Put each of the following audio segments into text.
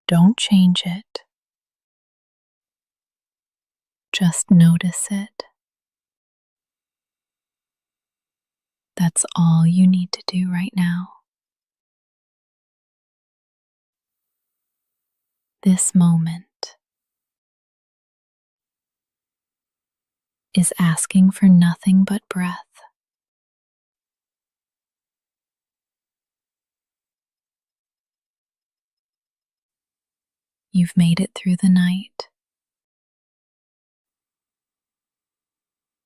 Don't change it. Just notice it. That's all you need to do right now. This moment is asking for nothing but breath. You've made it through the night.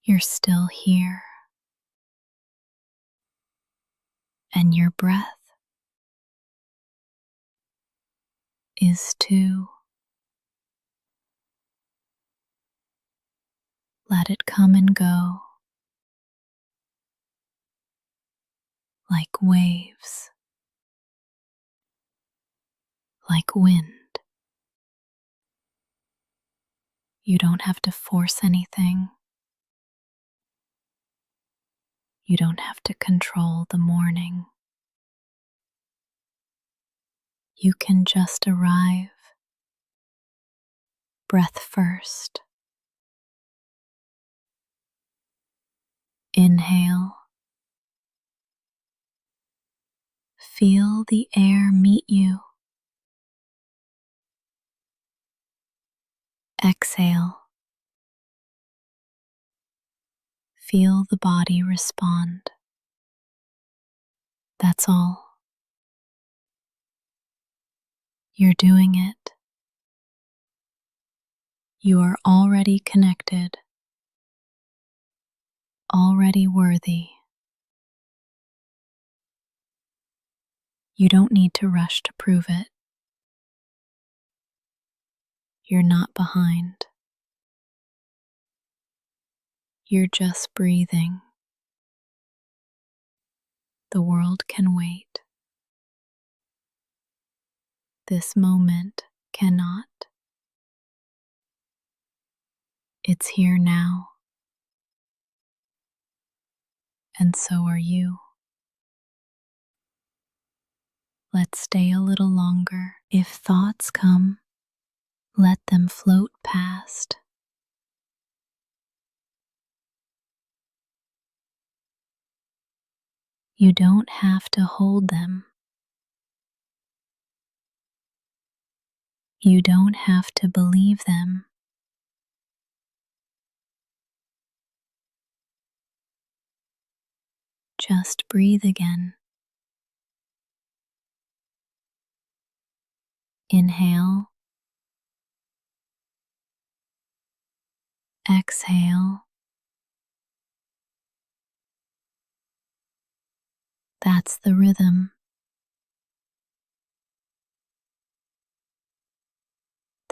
You're still here. And your breath is too. Let it come and go like waves, like wind. You don't have to force anything. You don't have to control the morning. You can just arrive. Breath first. Inhale. Feel the air meet you. Exhale. Feel the body respond. That's all. You're doing it. You are already connected, already worthy. You don't need to rush to prove it. You're not behind. You're just breathing. The world can wait. This moment cannot. It's here now. And so are you. Let's stay a little longer. If thoughts come, let them float past. You don't have to hold them. You don't have to believe them. Just breathe again. Inhale. Exhale. That's the rhythm.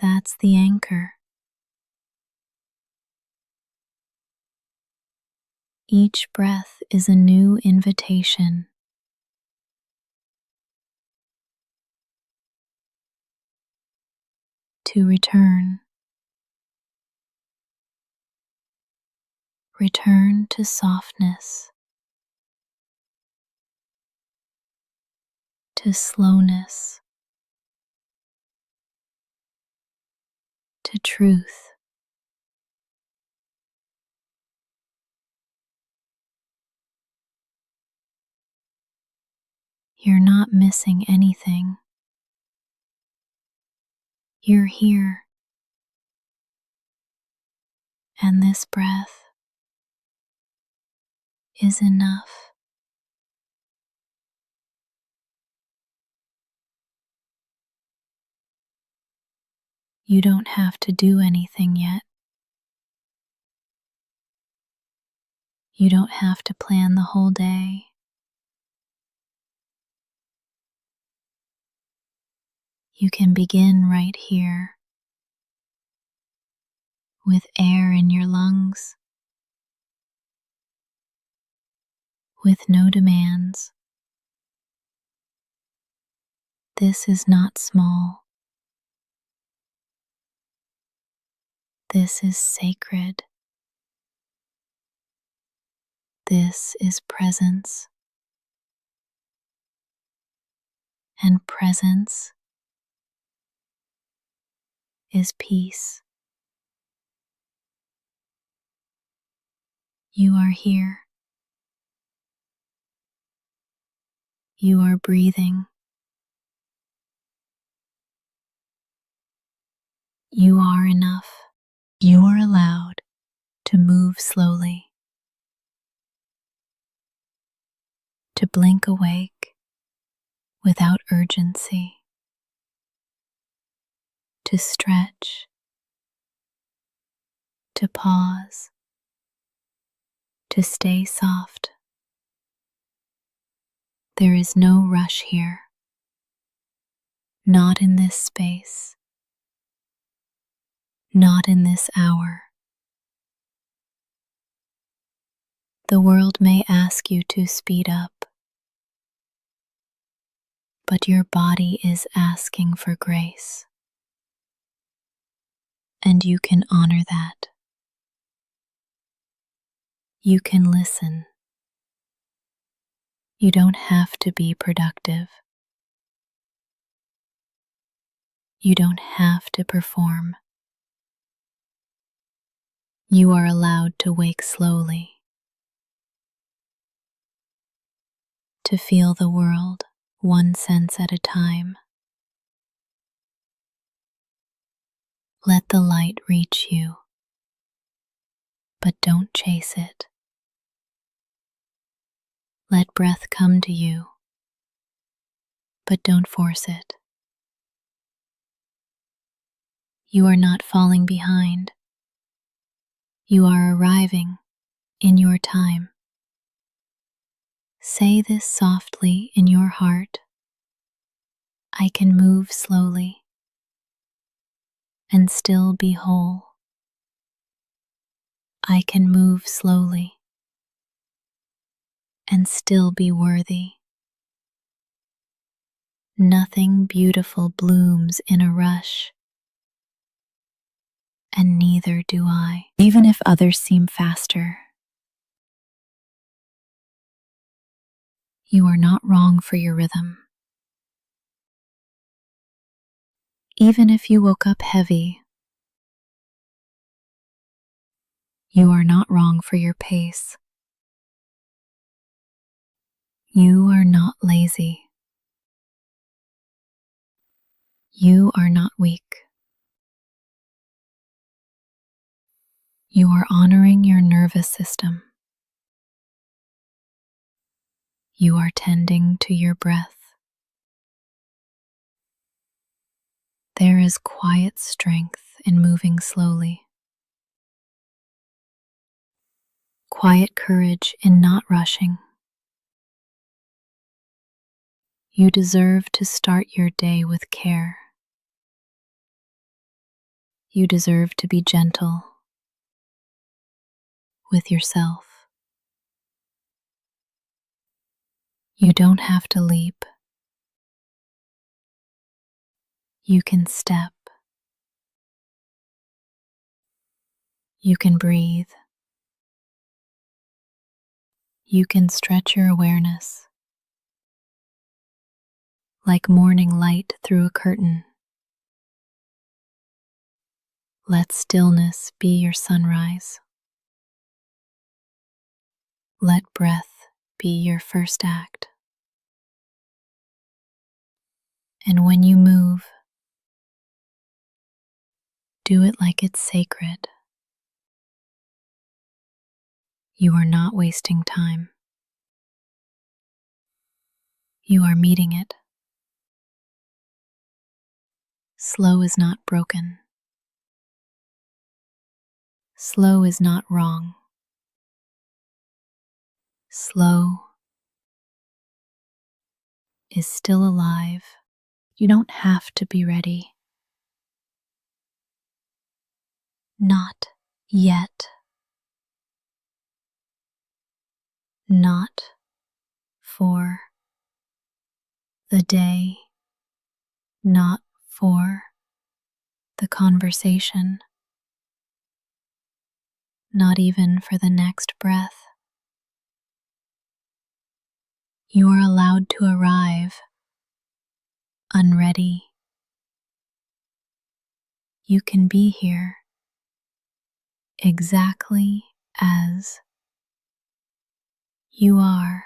That's the anchor. Each breath is a new invitation. To return. Return to softness. To slowness. To truth. You're not missing anything. You're here. And this breath is enough. You don't have to do anything yet. You don't have to plan the whole day. You can begin right here, with air in your lungs, with no demands. This is not small. This is sacred. This is presence. And presence is peace. You are here. You are breathing. You are enough. You are allowed to move slowly, to blink awake without urgency, to stretch, to pause, to stay soft. There is no rush here, not in this space, not in this hour. The world may ask you to speed up, but your body is asking for grace, and you can honor that. You can listen. You don't have to be productive. You don't have to perform. You are allowed to wake slowly, to feel the world one sense at a time. Let the light reach you, but don't chase it. Let breath come to you, but don't force it. You are not falling behind. You are arriving in your time. Say this softly in your heart. I can move slowly and still be whole. I can move slowly and still be worthy. Nothing beautiful blooms in a rush, and neither do I, even if others seem faster. You are not wrong for your rhythm. Even if you woke up heavy, you are not wrong for your pace. You are not lazy. You are not weak. You are honoring your nervous system. You are tending to your breath. There is quiet strength in moving slowly, quiet courage in not rushing. You deserve to start your day with care. You deserve to be gentle with yourself. You don't have to leap. You can step. You can breathe. You can stretch your awareness like morning light through a curtain. Let stillness be your sunrise. Let breath be your first act. And when you move, do it like it's sacred. You are not wasting time. You are meeting it. Slow is not broken. Slow is not wrong. Slow is still alive. You don't have to be ready. Not yet. Not for the day. Not for the conversation. Not even for the next breath. You are allowed to arrive unready. you can be here exactly as you are,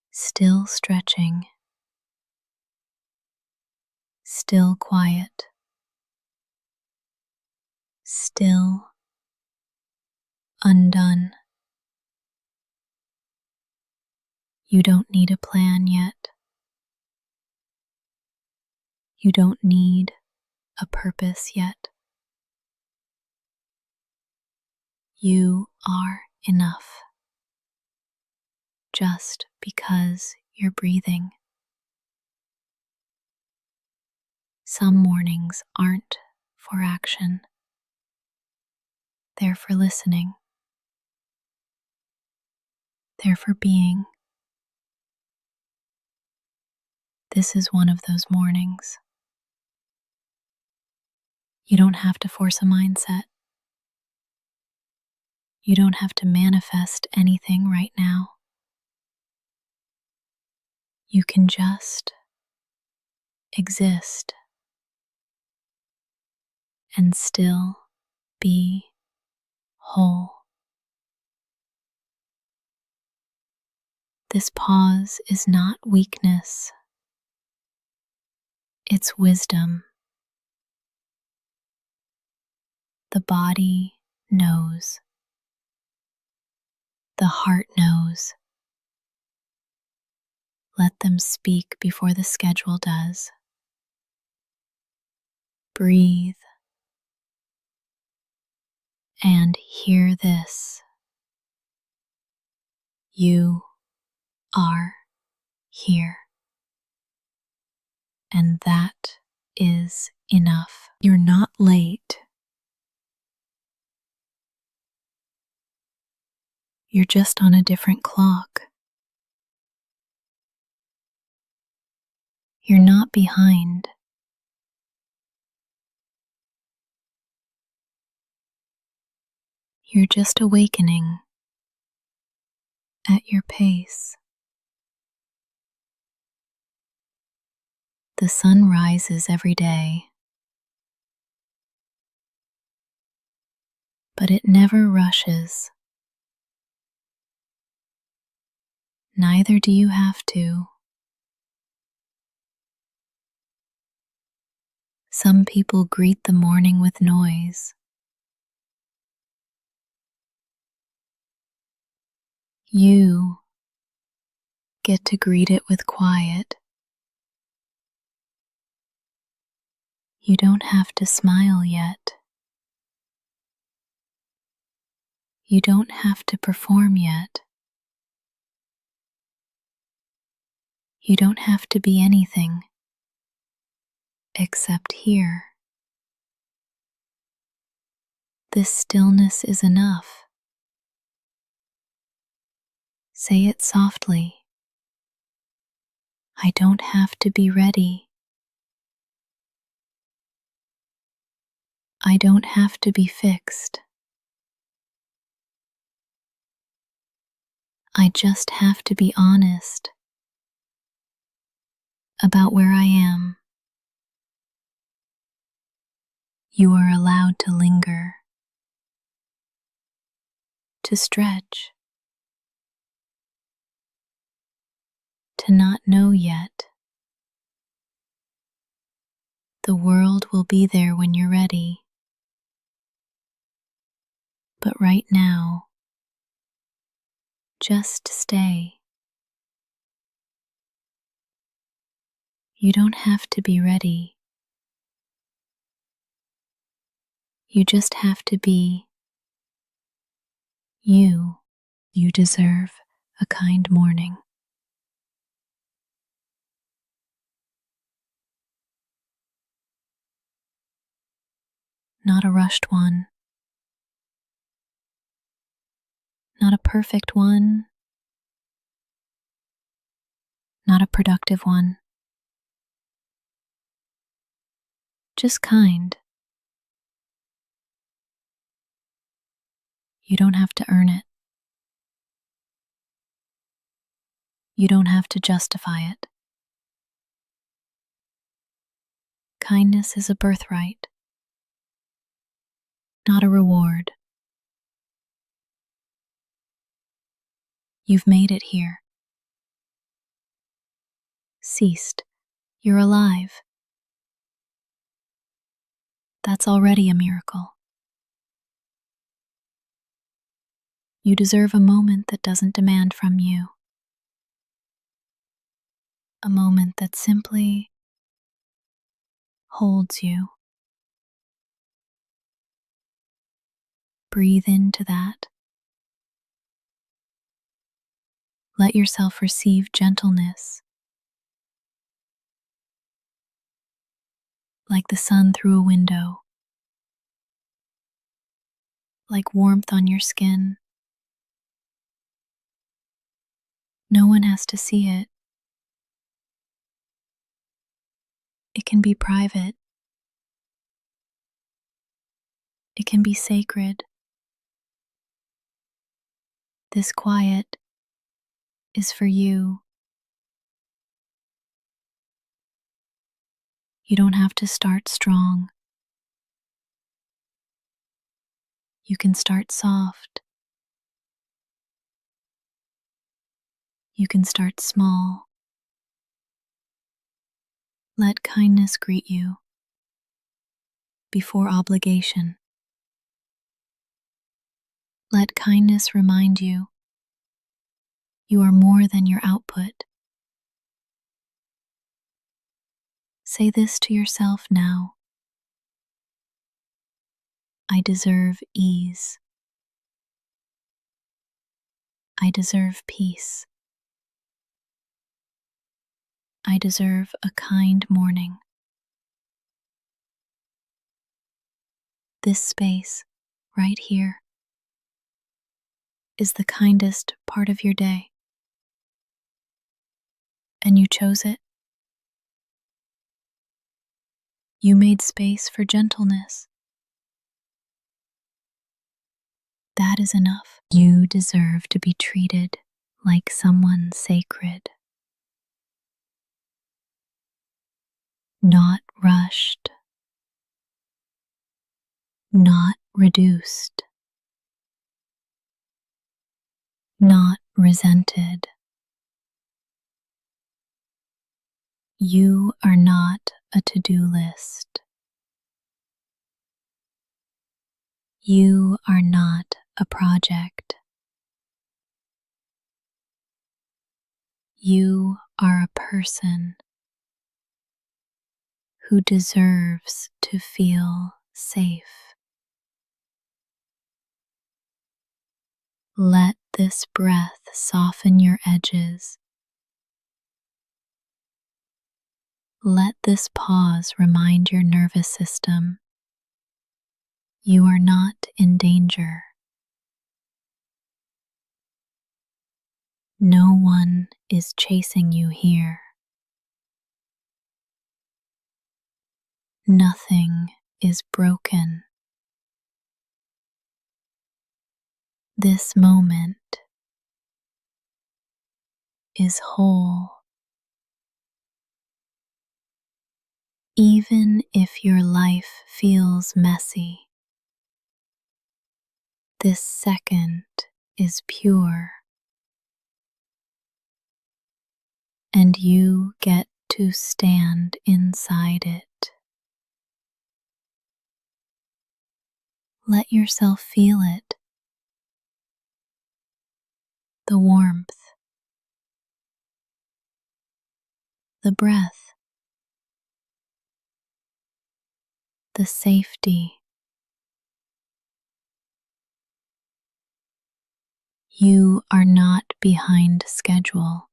still stretching, still quiet, still undone. You don't need a plan yet. You don't need a purpose yet. You are enough just because you're breathing. Some mornings aren't for action. They're for listening. They're for being. This is one of those mornings. You don't have to force a mindset. You don't have to manifest anything right now. You can just exist and still be whole. This pause is not weakness. It's wisdom. The body knows. The heart knows. Let them speak before the schedule does. Breathe and hear this. You are here. And that is enough. You're not late. You're just on a different clock. You're not behind. You're just awakening at your pace. The sun rises every day, but it never rushes. Neither do you have to. Some people greet the morning with noise. You get to greet it with quiet. You don't have to smile yet. You don't have to perform yet. You don't have to be anything except here. This stillness is enough. Say it softly. I don't have to be ready. I don't have to be fixed. I just have to be honest about where I am. You are allowed to linger, to stretch, to not know yet. The world will be there when you're ready. But right now, just stay. You don't have to be ready. You just have to be you. You deserve a kind morning. Not a rushed one. Not a perfect one. Not a productive one. Just kind. You don't have to earn it. You don't have to justify it. Kindness is a birthright, not a reward. You've made it here. Ceased. You're alive. That's already a miracle. You deserve a moment that doesn't demand from you. A moment that simply holds you. Breathe into that. Let yourself receive gentleness, like the sun through a window, like warmth on your skin. No one has to see it. It can be private. It can be sacred. This quiet is for you. You don't have to start strong. You can start soft. You can start small. Let kindness greet you before obligation. Let kindness remind you you are more than your output. Say this to yourself now. I deserve ease. I deserve peace. I deserve a kind morning. This space, right here, is the kindest part of your day. And you chose it. You made space for gentleness. That is enough. You deserve to be treated like someone sacred. Not rushed. Not reduced. Not resented. You are not a to-do list. You are not a project. You are a person who deserves to feel safe. Let this breath soften your edges. Let this pause remind your nervous system you are not in danger. No one is chasing you here. Nothing is broken. This moment is whole. Even if your life feels messy, this second is pure. And you get to stand inside it. Let yourself feel it. The warmth, the breath, the safety. You are not behind schedule.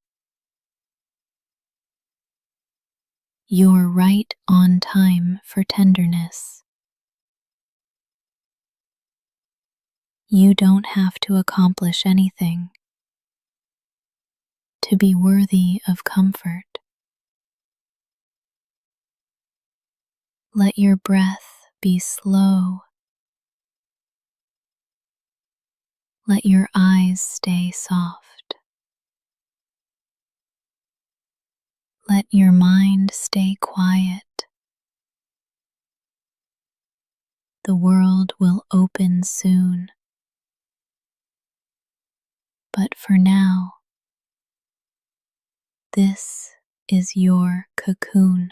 You're right on time for tenderness. You don't have to accomplish anything to be worthy of comfort. Let your breath be slow. Let your eyes stay soft. Let your mind stay quiet. The world will open soon. But for now, this is your cocoon.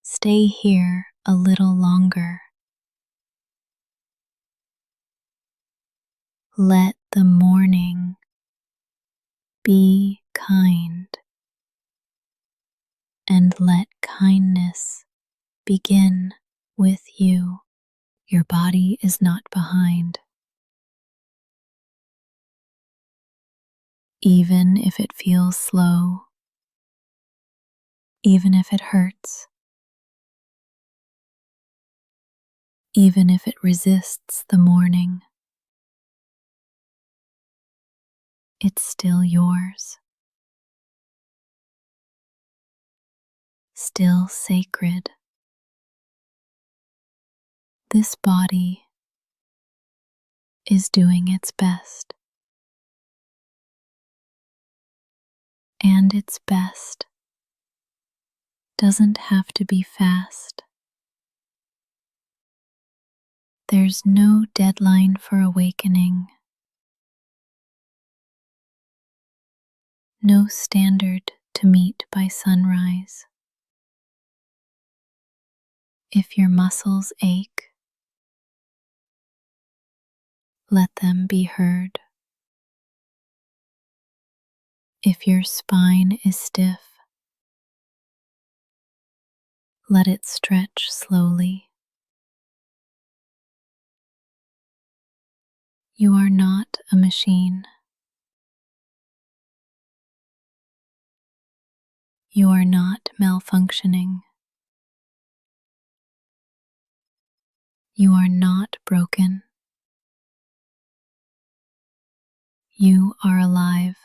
Stay here a little longer. Let the morning be kind, and let kindness begin with you. Your body is not behind. Even if it feels slow, even if it hurts, even if it resists the morning, it's still yours, still sacred. This body is doing its best, and its best doesn't have to be fast. There's no deadline for awakening, no standard to meet by sunrise. If your muscles ache, let them be heard. If your spine is stiff, let it stretch slowly. You are not a machine. You are not malfunctioning. You are not broken. You are alive.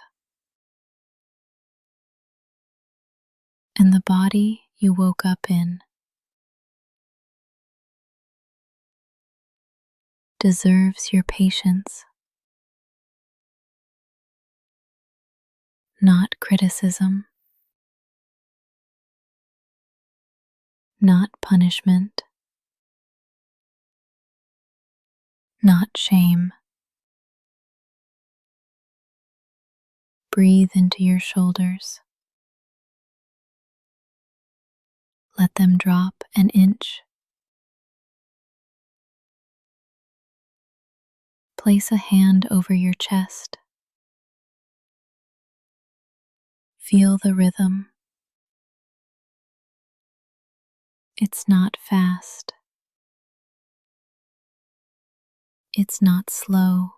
And the body you woke up in deserves your patience, not criticism, not punishment, not shame. Breathe into your shoulders. Let them drop an inch. Place a hand over your chest. Feel the rhythm. It's not fast. It's not slow.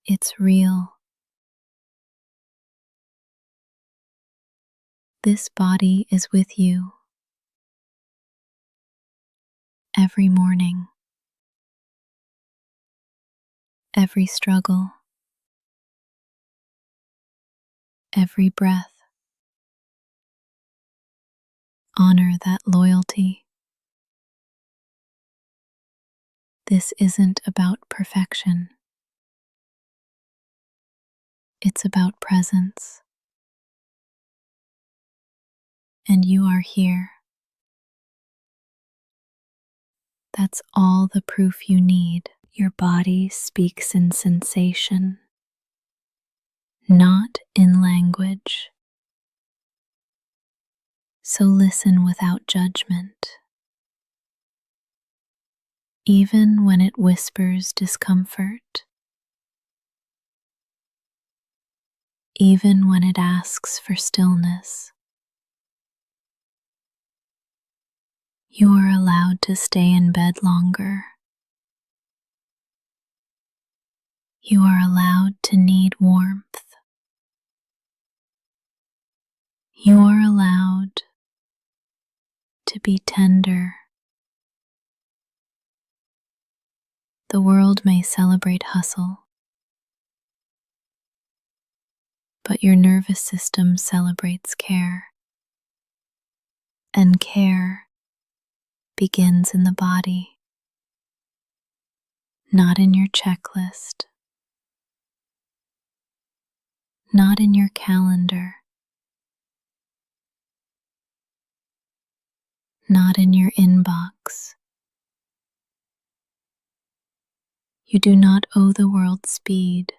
It's real. This body is with you every morning, every struggle, every breath. Honor that loyalty. This isn't about perfection. It's about presence. And you are here. That's all the proof you need. Your body speaks in sensation, not in language. So listen without judgment. Even when it whispers discomfort, even when it asks for stillness, you are allowed to stay in bed longer. You are allowed to need warmth. You are allowed to be tender. The world may celebrate hustle, but your nervous system celebrates care. And care begins in the body, not in your checklist, not in your calendar, not in your inbox. You do not owe the world speed.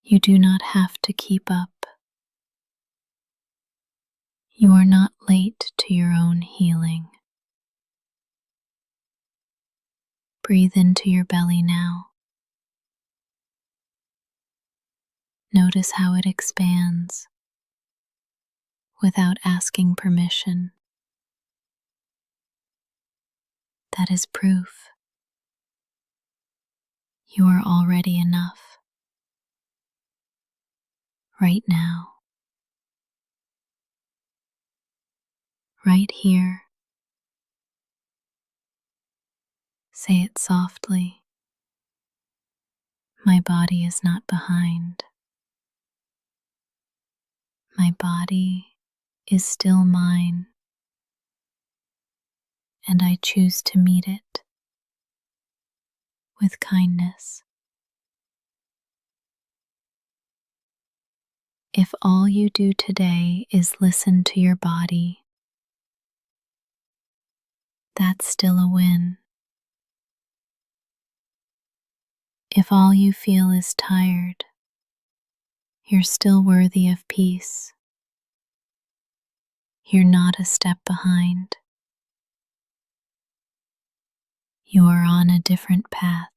You do not have to keep up. You are not late to your own healing. Breathe into your belly now. Notice how it expands without asking permission. That is proof you are already enough right now, right here. Say it softly. My body is not behind. My body is still mine, and I choose to meet it with kindness. If all you do today is listen to your body, that's still a win. If all you feel is tired, you're still worthy of peace. You're not a step behind. You are on a different path,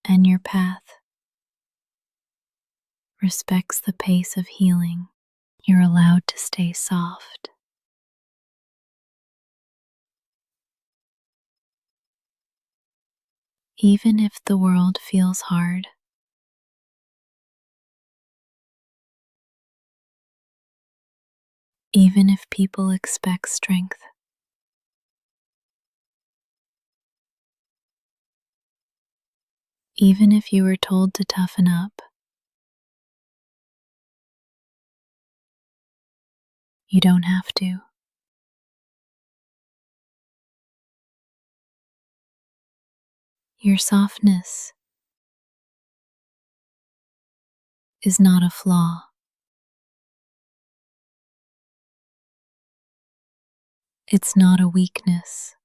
and your path respects the pace of healing. You're allowed to stay soft. Even if the world feels hard, even if people expect strength, even if you were told to toughen up, you don't have to. Your softness is not a flaw. It's not a weakness.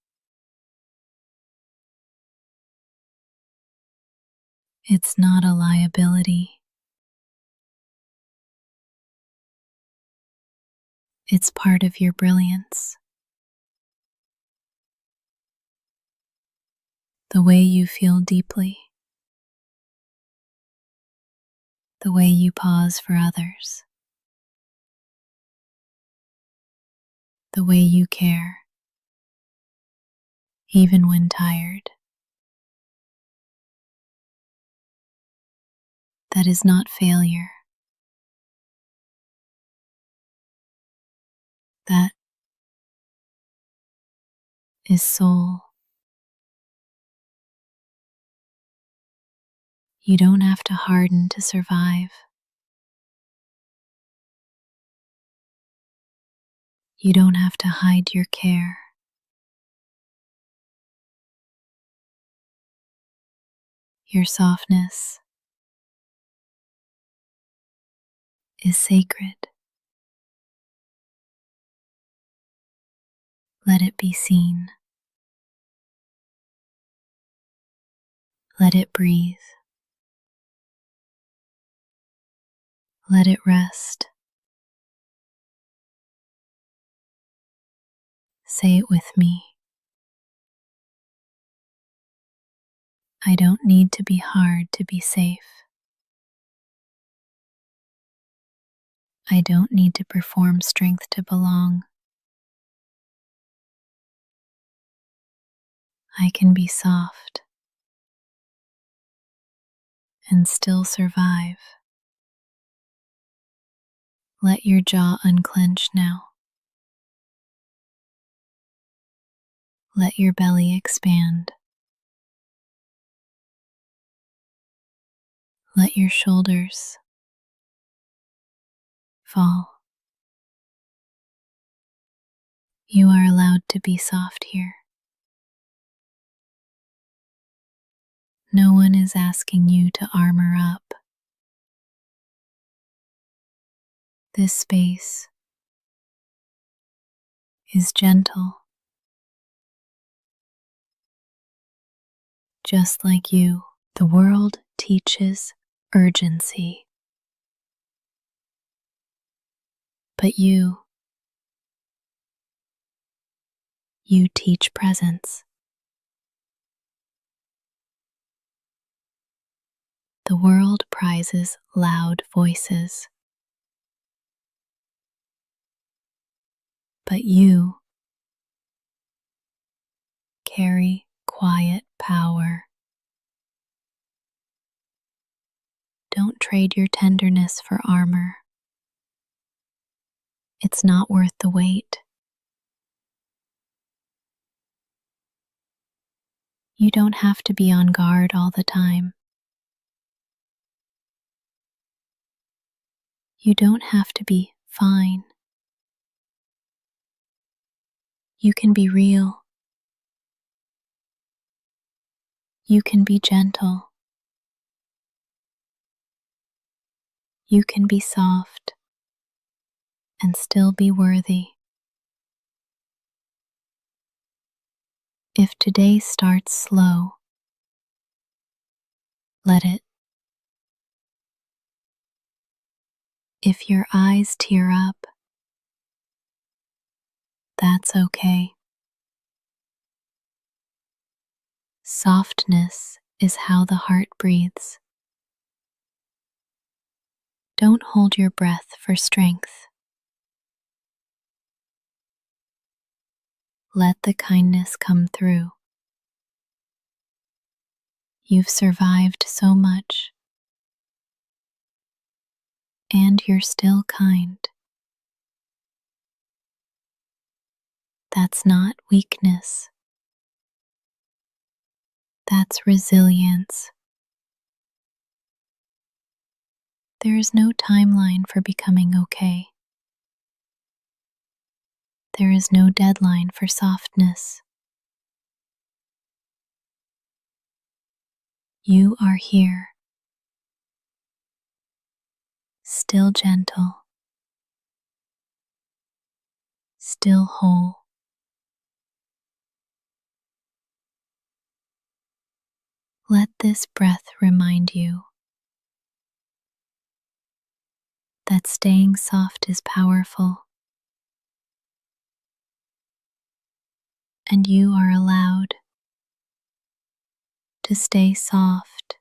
It's not a liability. It's part of your brilliance. The way you feel deeply, the way you pause for others, the way you care, even when tired. That is not failure. That is soul. You don't have to harden to survive. You don't have to hide your care. Your softness is sacred. Let it be seen. Let it breathe. Let it rest. Say it with me. I don't need to be hard to be safe. I don't need to perform strength to belong. I can be soft and still survive. Let your jaw unclench now. Let your belly expand. Let your shoulders fall. You are allowed to be soft here. No one is asking you to armor up. This space is gentle, just like you. The world teaches urgency, but you teach presence. The world prizes loud voices, but you carry quiet power. Don't trade your tenderness for armor. It's not worth the wait. You don't have to be on guard all the time. You don't have to be fine. You can be real. You can be gentle. You can be soft and still be worthy. If today starts slow, let it. If your eyes tear up, that's okay. Softness is how the heart breathes. Don't hold your breath for strength. Let the kindness come through. You've survived so much, and you're still kind. That's not weakness. That's resilience. There is no timeline for becoming okay. There is no deadline for softness. You are here, still gentle, still whole. Let this breath remind you that staying soft is powerful, and you are allowed to stay soft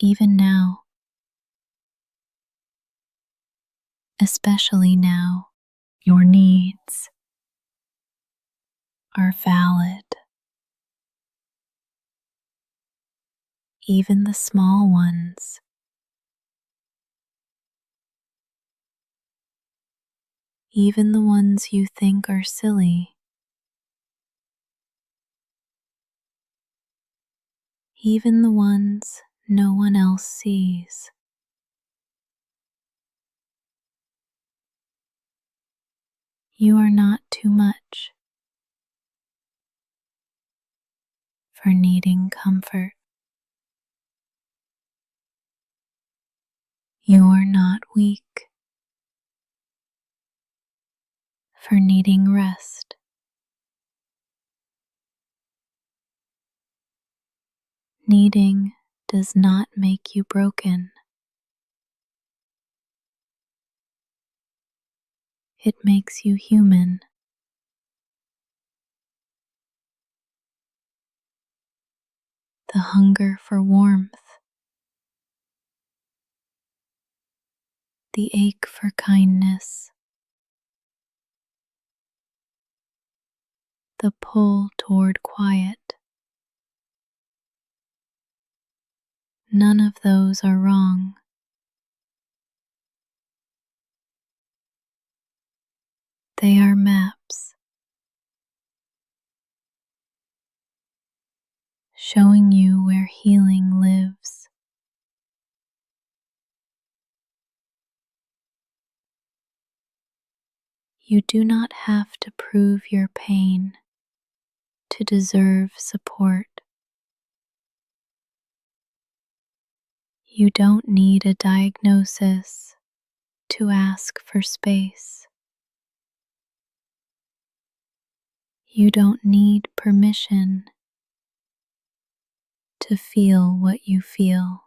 even now, especially now. Your needs are valid, even the small ones. Even the ones you think are silly. Even the ones no one else sees. You are not too much for needing comfort. You are not weak for needing rest. Needing does not make you broken. It makes you human. The hunger for warmth, the ache for kindness, the pull toward quiet. None of those are wrong. They are maps showing you where healing lives. You do not have to prove your pain to deserve support. You don't need a diagnosis to ask for space. You don't need permission to feel what you feel.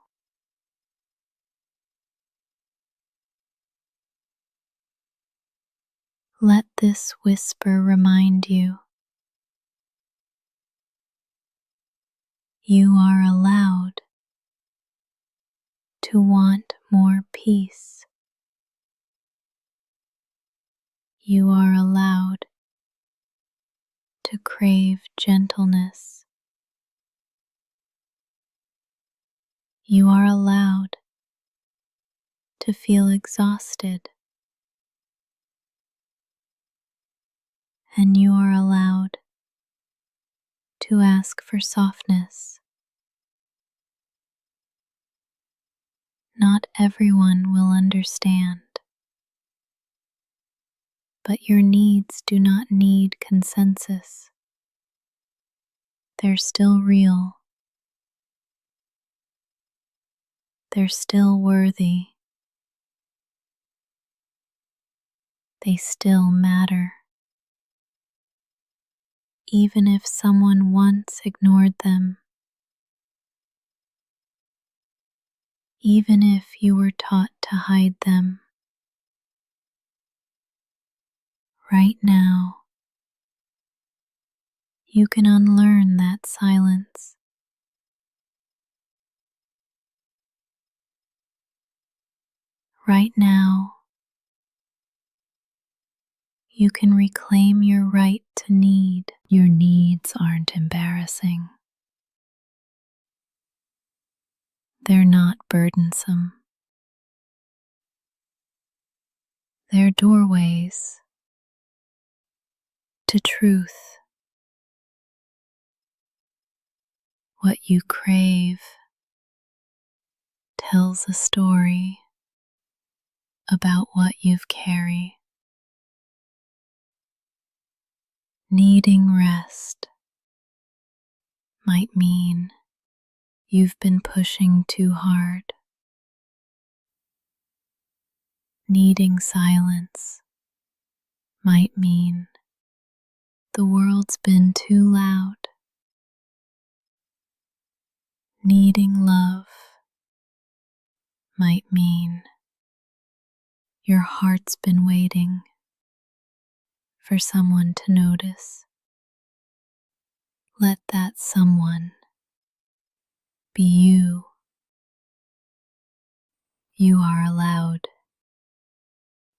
Let this whisper remind you you are allowed to want more peace. You are allowed to crave gentleness. You are allowed to feel exhausted. And you are allowed to ask for softness. Not everyone will understand, but your needs do not need consensus. They're still real. They're still worthy. They still matter. Even if someone once ignored them, even if you were taught to hide them, right now you can unlearn that silence. Right now you can reclaim your right to need. Your needs aren't embarrassing. They're not burdensome. They're doorways to truth. What you crave tells a story about what you've carried. Needing rest might mean you've been pushing too hard. Needing silence might mean the world's been too loud. Needing love might mean your heart's been waiting for someone to notice. Let that someone be you. You are allowed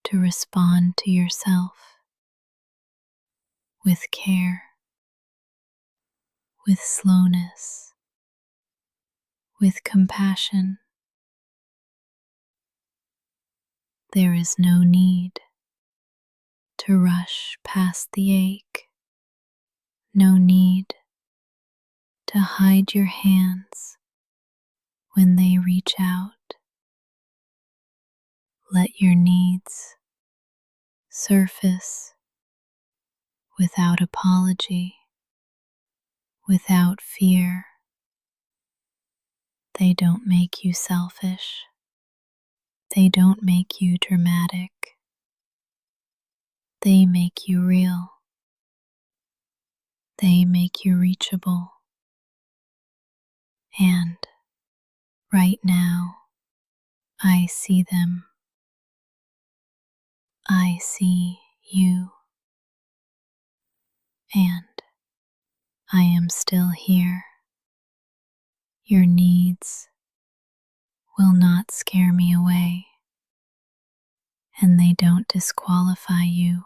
to respond to yourself with care, with slowness, with compassion. There is no need to rush past the ache, no need to hide your hands when they reach out. Let your needs surface without apology, without fear. They don't make you selfish. They don't make you dramatic. They make you real. They make you reachable. And right now, I see them. I see you. And I am still here. Your needs will not scare me away, and they don't disqualify you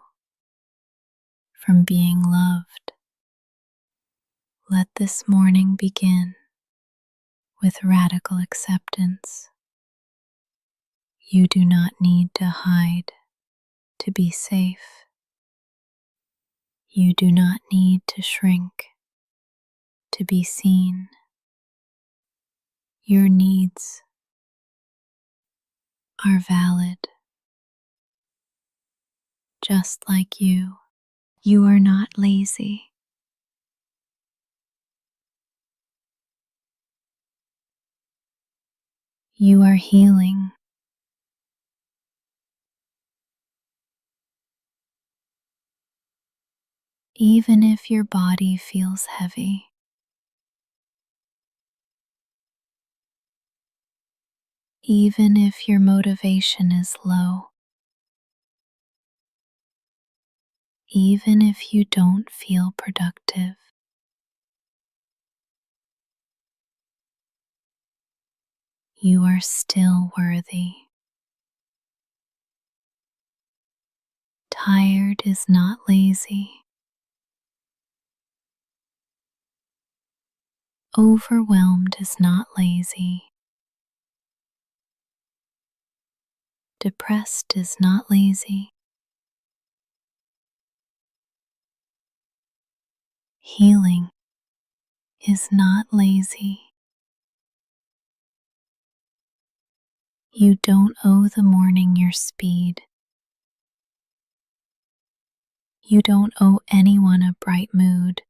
from being loved. Let this morning begin with radical acceptance. You do not need to hide to be safe. You do not need to shrink to be seen. Your needs are valid, just like you. You are not lazy. You are healing. even if your body feels heavy. Even if your motivation is low. Even if you don't feel productive. You are still worthy. Tired is not lazy. Overwhelmed is not lazy. Depressed is not lazy. Healing is not lazy. You don't owe the morning your speed. You don't owe anyone a bright mood.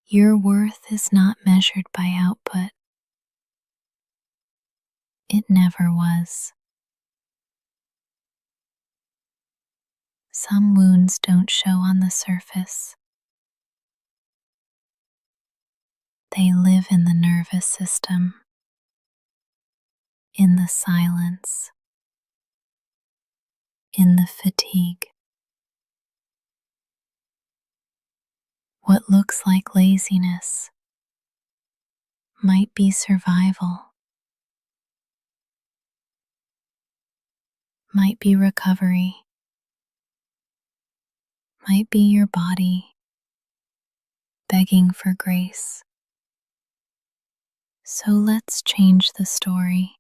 Your worth is not measured by output. It never was. Some wounds don't show on the surface. They live in the nervous system, in the silence, in the fatigue. What looks like laziness might be survival, might be recovery, might be your body begging for grace. So let's change the story.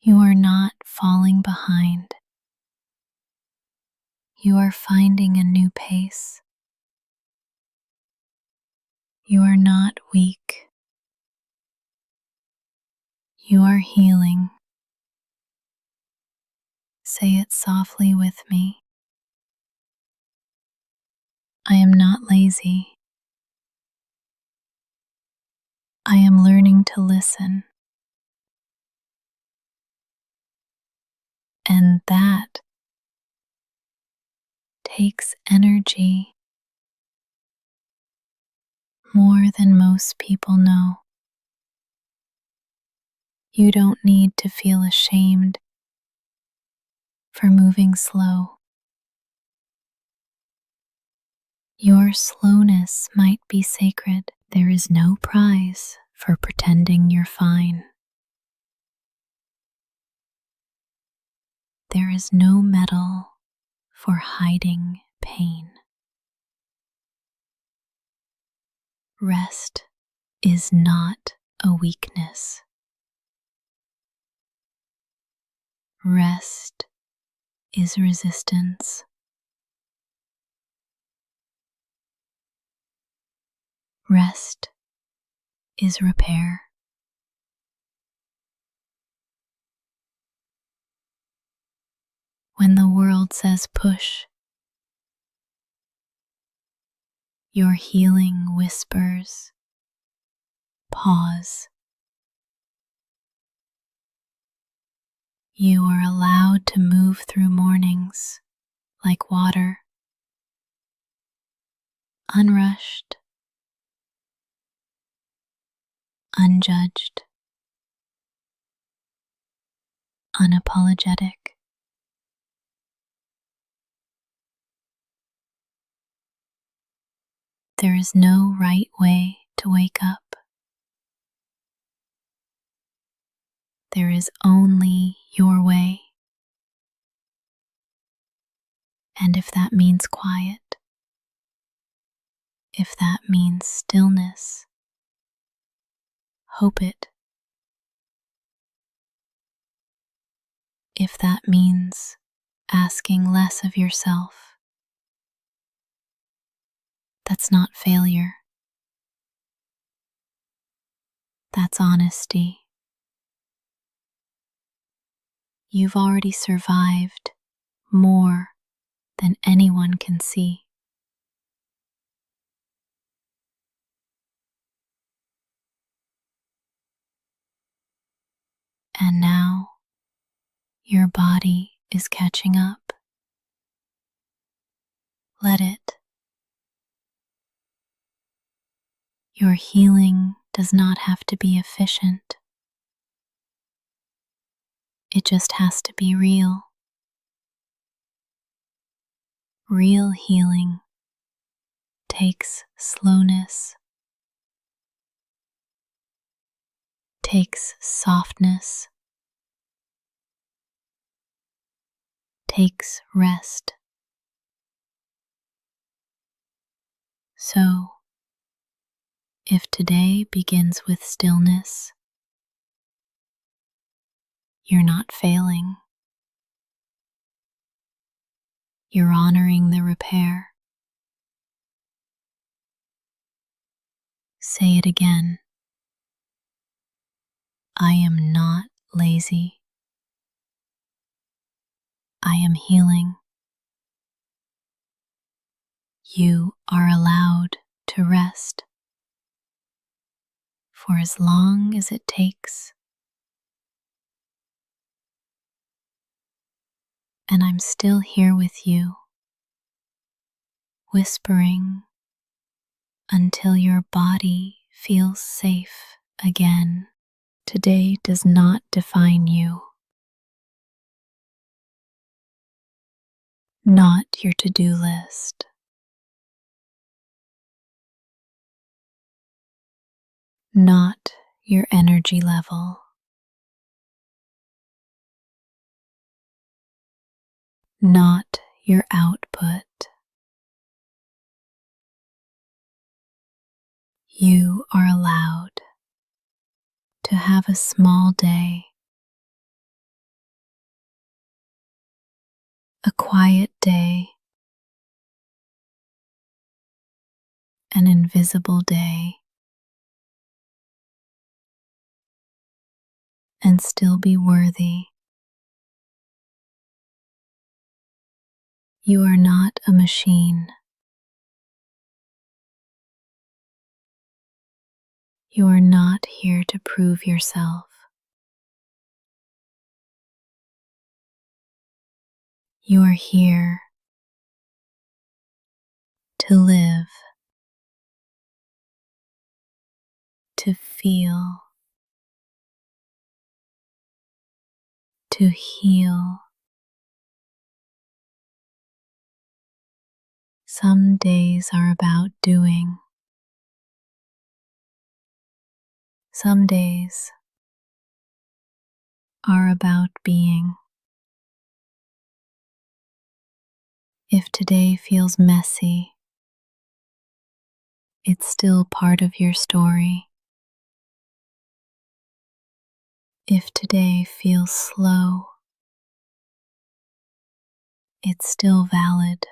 You are not falling behind. You are finding a new pace. You are not weak. You are healing. Say it softly with me. I am not lazy. I am learning to listen. And that takes energy more than most people know. You don't need to feel ashamed for moving slow. Your slowness might be sacred. There is no prize for pretending you're fine. There is no medal for hiding pain. Rest is not a weakness. Rest is resistance. Rest is repair. When the world says push, your healing whispers, pause. You are allowed to move through mornings like water, unrushed, unjudged, unapologetic. There is no right way to wake up. There is only your way. And if that means quiet, if that means stillness, hope it. If that means asking less of yourself, that's not failure. That's honesty. You've already survived more than anyone can see. And now your body is catching up. Let it. Your healing does not have to be efficient. It just has to be real. Real healing takes slowness, takes softness, takes rest. So, if today begins with stillness, you're not failing. You're honoring the repair. Say it again. I am not lazy. I am healing. You are allowed to rest for as long as it takes. And I'm still here with you, whispering until your body feels safe again. Today does not define you, not your to-do list, not your energy level, not your output. You are allowed to have a small day, a quiet day, an invisible day, and still be worthy. You are not a machine. You are not here to prove yourself. You are here to live, to feel, to heal. Some days are about doing. Some days are about being. If today feels messy, it's still part of your story. If today feels slow, it's still valid.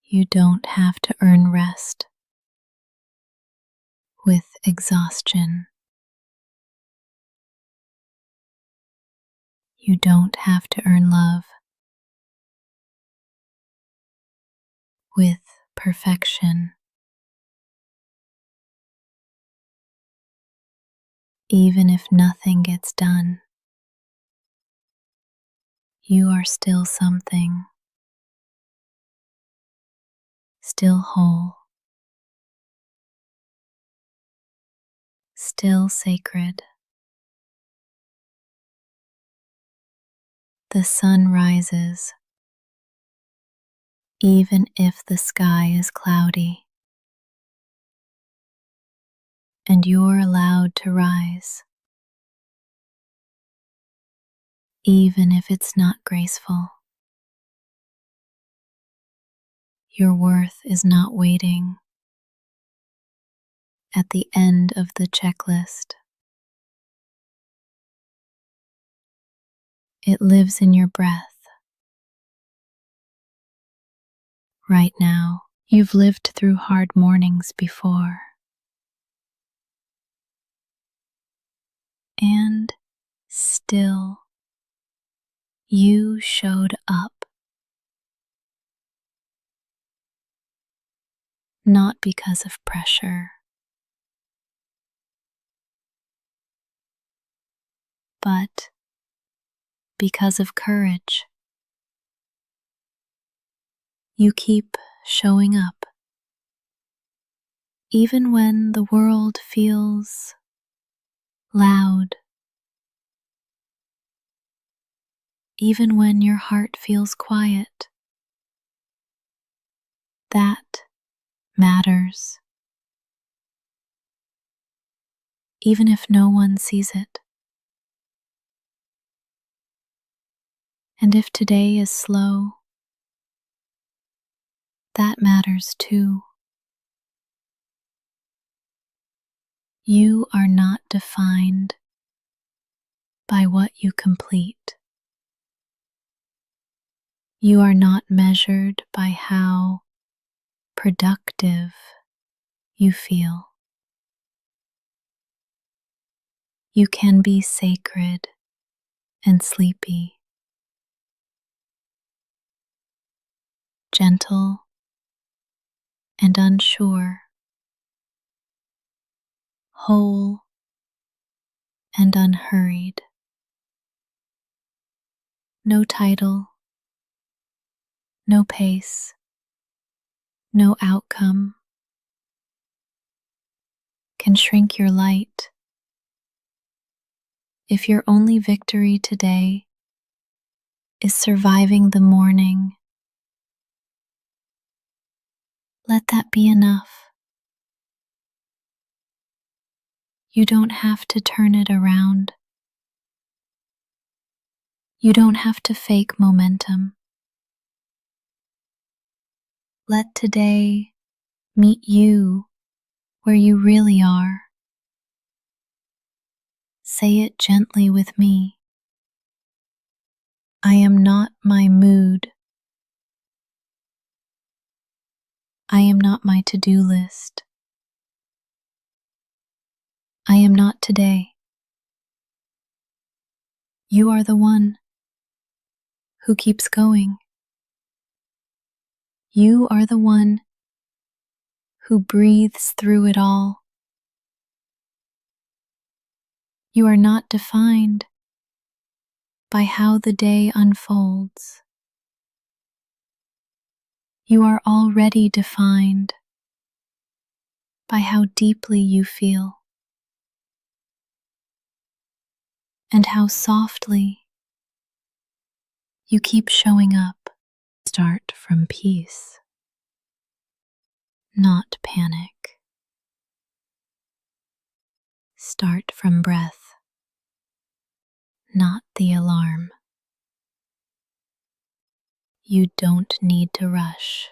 You don't have to earn rest with exhaustion. You don't have to earn love with perfection. Even if nothing gets done, you are still something, still whole, still sacred. The sun rises, even if the sky is cloudy, and you're allowed to rise, even if it's not graceful. Your worth is not waiting at the end of the checklist. It lives in your breath. Right now, you've lived through hard mornings before. And still, you showed up. Not because of pressure, but because of courage. You keep showing up, even when the world feels loud, even when your heart feels quiet. That matters, even if no one sees it. And if today is slow, that matters too. You are not defined by what you complete. You are not measured by how productive you feel. You can be sacred and sleepy, gentle and unsure, whole and unhurried. No title, no pace, no outcome can shrink your light. If your only victory today is surviving the morning, let that be enough. You don't have to turn it around. You don't have to fake momentum. Let today meet you where you really are. Say it gently with me. I am not my mood. I am not my to-do list. I am not today. You are the one who keeps going. You are the one who breathes through it all. You are not defined by how the day unfolds. You are already defined by how deeply you feel and how softly you keep showing up. Start from peace, not panic. Start from breath, not the alarm. You don't need to rush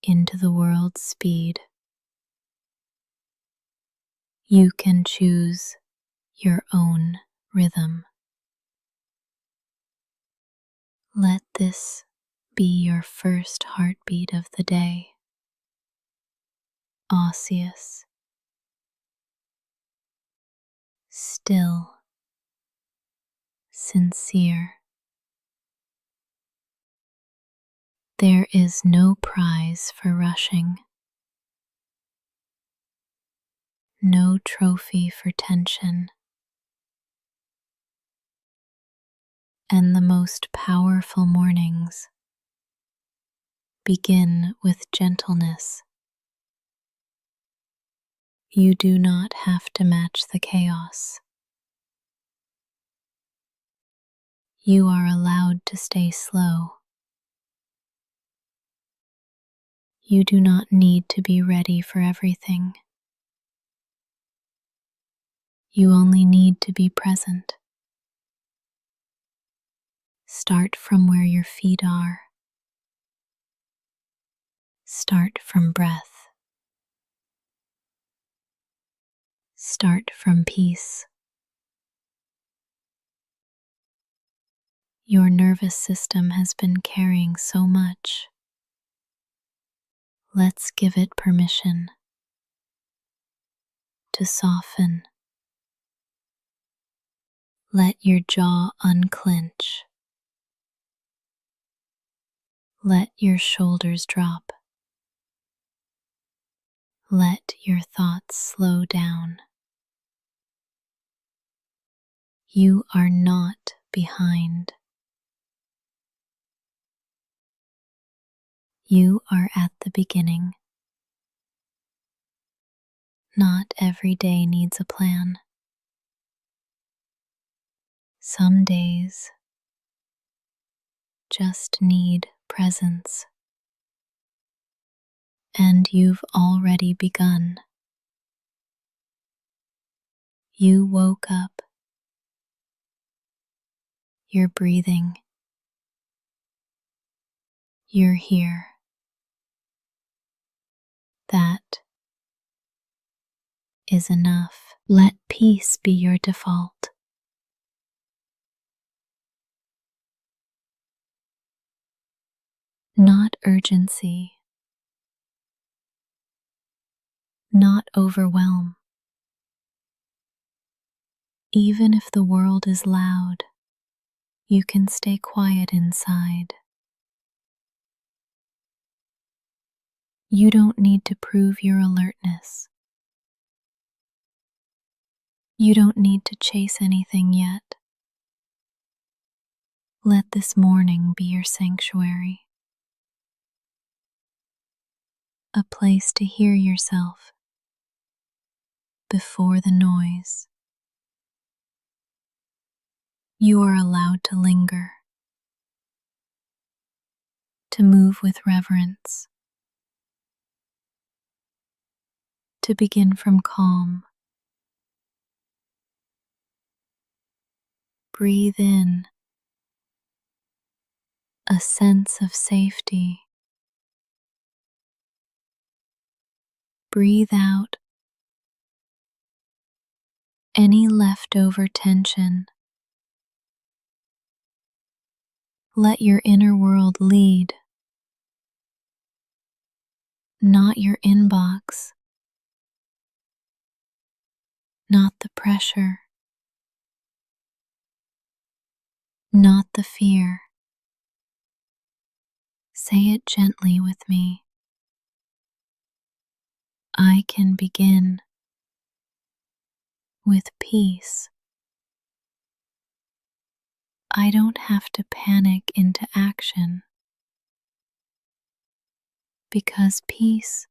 into the world's speed. You can choose your own rhythm. Let this be your first heartbeat of the day. Osseous, still, sincere. There is no prize for rushing, no trophy for tension, and the most powerful mornings begin with gentleness. You do not have to match the chaos. You are allowed to stay slow. You do not need to be ready for everything. You only need to be present. Start from where your feet are. Start from breath. Start from peace. Your nervous system has been carrying so much. Let's give it permission to soften. Let your jaw unclench. Let your shoulders drop. Let your thoughts slow down. You are not behind. You are at the beginning. Not every day needs a plan. Some days just need presence. And you've already begun. You woke up. You're breathing. You're here. That is enough. Let peace be your default. Not urgency. Not overwhelm. Even if the world is loud, you can stay quiet inside. You don't need to prove your alertness. You don't need to chase anything yet. Let this morning be your sanctuary. A place to hear yourself before the noise. You are allowed to linger, to move with reverence, to begin from calm. Breathe in a sense of safety. Breathe out any leftover tension. Let your inner world lead, not your inbox, not the pressure, not the fear. Say it gently with me. I can begin with peace. I don't have to panic into action, because peace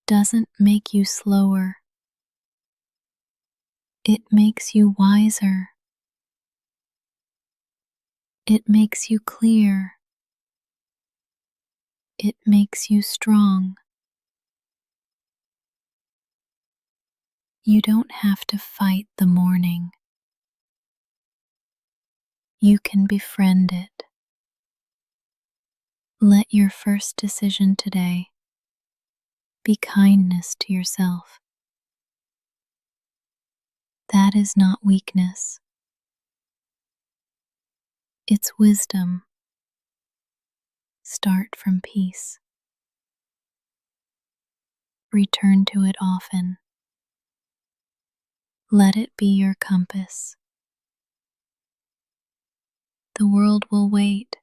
doesn't make you slower. It makes you wiser. It makes you clear. It makes you strong. You don't have to fight the morning. You can befriend it. Let your first decision today be kindness to yourself. That is not weakness. It's wisdom. Start from peace. Return to it often. Let it be your compass. The world will wait.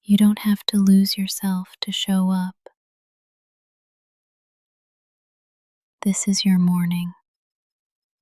You don't have to lose yourself to show up. This is your morning.